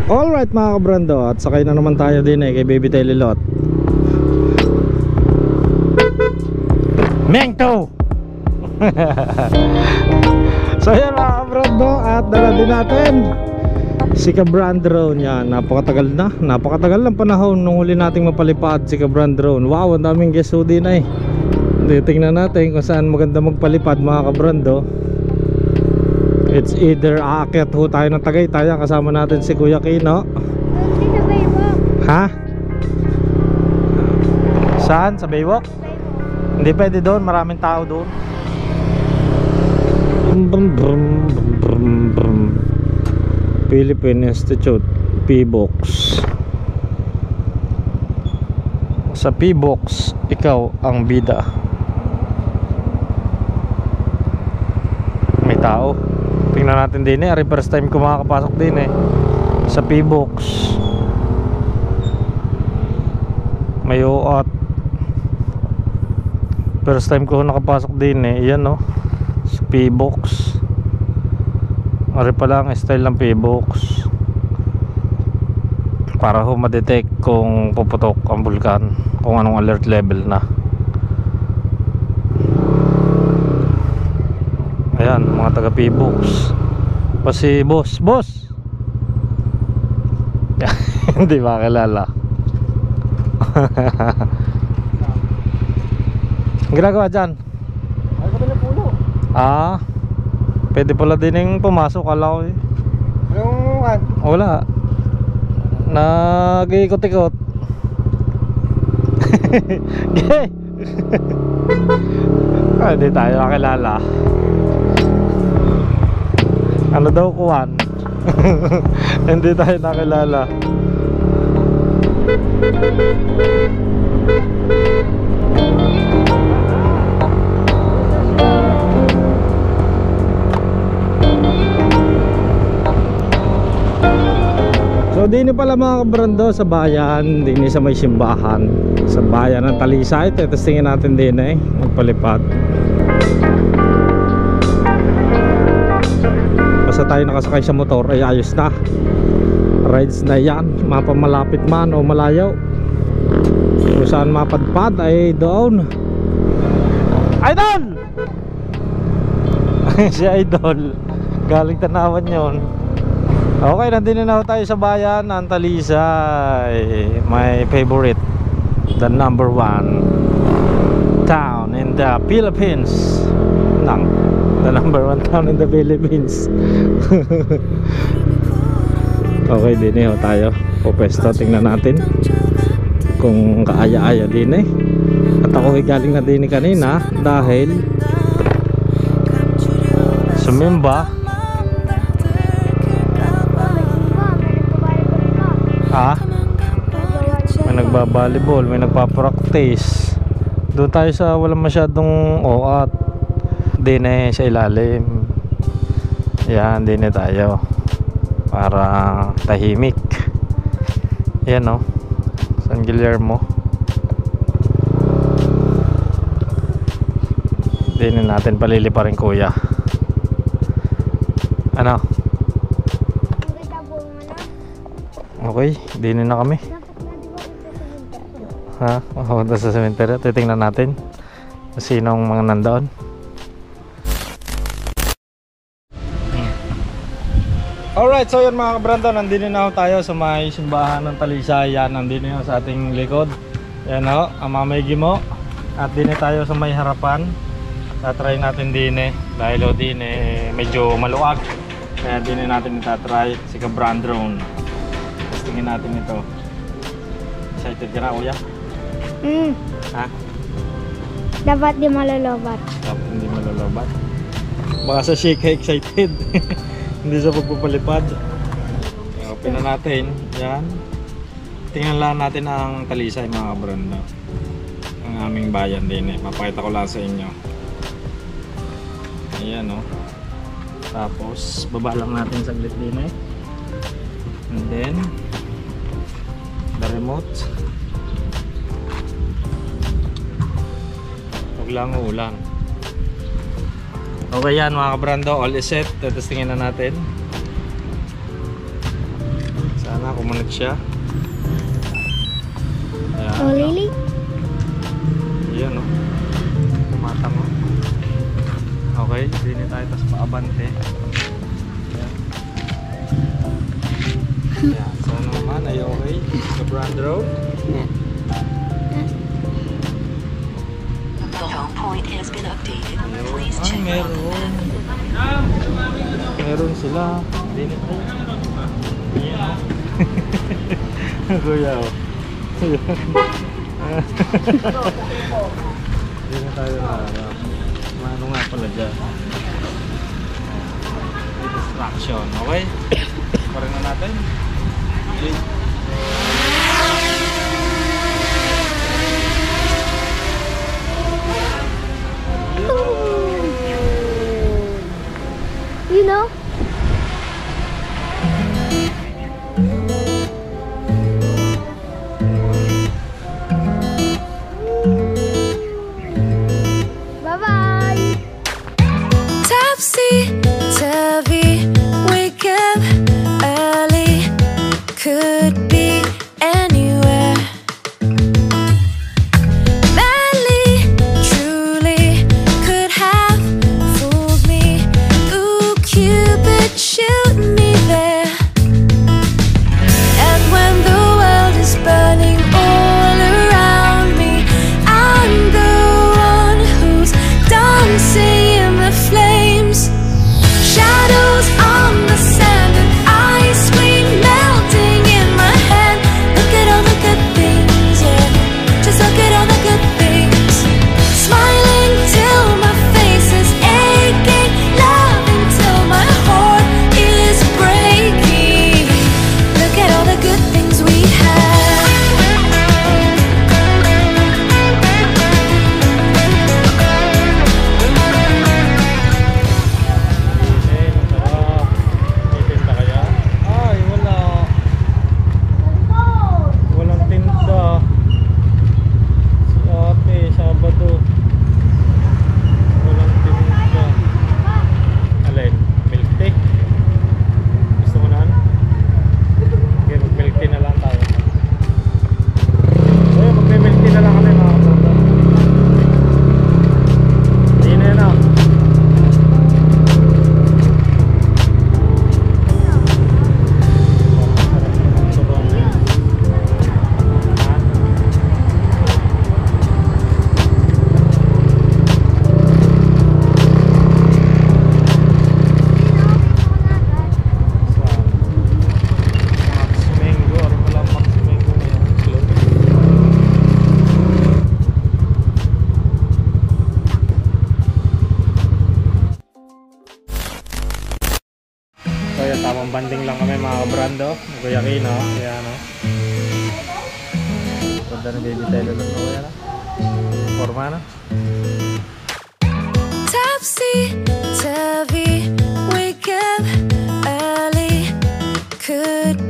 Alright mga kabrando, at sakay na naman tayo din kay Baby Telelot. Mengto! So yan mga kabrando, at dala din natin si Ka-Brand Drone. Yan, napakatagal ng panahon nung huli nating mapalipad si Ka-Brand Drone. Wow, ang daming guest ho din ay. Tingnan natin kung saan maganda magpalipad mga kabrando. It's either aakyat ho tayo ng Tagaytay, kasama natin si Kuya Kino. Ha? Saan? Sa Baywalk? Hindi pwede doon, maraming tao doon. Philippine Institute P-Box. Sa P-Box, ikaw ang bida. May tao. Tingnan natin din first time ko makakapasok din sa P-Box. May uot. First time ko nakapasok din yan sa P-Box. Ari pala ang style ng P-Box, para ho ma-detect kung puputok ang bulkan, kung anong alert level na. Ayan, mga taga P-Box. Pa si boss hindi makilala. Ang ginagawa dyan? Ay, kami na puno. Pwede pala din yung pumasok, kala ko Anong an? wala, nag-ikot-ikot. Hindi tayo makilala. Ano daw kuwan? Hindi tayo nakilala. So dini pala mga kabrando sa bayan, dini sa may simbahan, sa bayan ng Talisay. Testingin natin din magpalipad. Basta tayo nakasakay sa motor ay ayos na. Rides na yan, mapamalapit man o malayo. Kung saan mapadpad ay doon. Idol! Si Idol, galing Tanawan yon. Okay, nandito na tayo sa bayan ng Talisay. My favorite, the number 1 town in the Philippines. The number 1 town in the Philippines. Okay, din tayo pupesto. Tingnan natin kung kaaya-aya din At ako galing na din kanina dahil sumimba. May nagbabalibol, may nagpapractice. Doon tayo sa walang masyadong oat. Din sa ilalim. Yan, din tayo para tahimik. Yan San Guillermo. Din natin paliliparin kuya. Ano? Okay, din na kami. Punta sa cemetery. Titingnan natin sinong mga nandoon. Alright, so yun mga kabrando, nandito na tayo sa may simbahan ng Talisay. Yan, nandito na sa ating likod. Yan ang mamay mo. At din tayo sa may harapan. Tatry natin din dahil din medyo maluwag. Kaya din natin itatry si Ka-Brand Drone. Tingin natin ito. Excited ka na kuya? Ha? Dapat di malolobat. Dapat hindi malolobat. Baka sa shake ka excited. Hindi sa pagpapalipad. Open na natin. Yan. Tingnan lang natin ang Talisay mga kabrando. Ang aming bayan din Papakita ko lang sa inyo. Ayan Tapos baba lang natin saglit din And then the remote. Huwag lang ulan. Okay yan mga kabrando, all is set. Testingin na natin. Sana kumunod siya. Ayan. Oh, Lily? Ayan o. Tumatango. Okay, dini tayo tapos paabante. Ayan. Ayan. So ano naman, ay okay. Sa Brand Road. The home point has been updated. Please check out the Meron. map. Meron sila. Dini tayo. Ayan o. Kuya o. Hindi na tayo naharap. Ano nga pala dyan? May distraction, okay? Parin na natin. Okay. You know? Bye-bye! Topsy-turvy, wake up early, could be anywhere. Madly, truly, could have fooled me. Ooh, Cupid, shoot me there. And when the world is burning all around me, I'm the one who's dancing in the flames. Shadows on the sand and ice cream melting in my hand. Look at all the good things, yeah. Just look at all the good things. Smiling till my face is aching, loving till my heart is breaking. Look at all the good things we have. Okay, masarap. May tinda kaya? Ay, wala. Walang tinda. Si ate, Sabado. Walang tinda. Alin? Milk tea? Gusto mo na? Okay, mag-milk tea na lang tayo. Okay, mag-milk tea na lang kami mga kapatid. Hindi na yun ah. Max Mango, ano pala Max Mango ngayon? Slow. So yan, tamang banding lang kami mga kabrando. Kuya Kino, yan o. Ganda ng baby tayo doon, kuya na. Forma na. Topsy-turvy, wake up early, could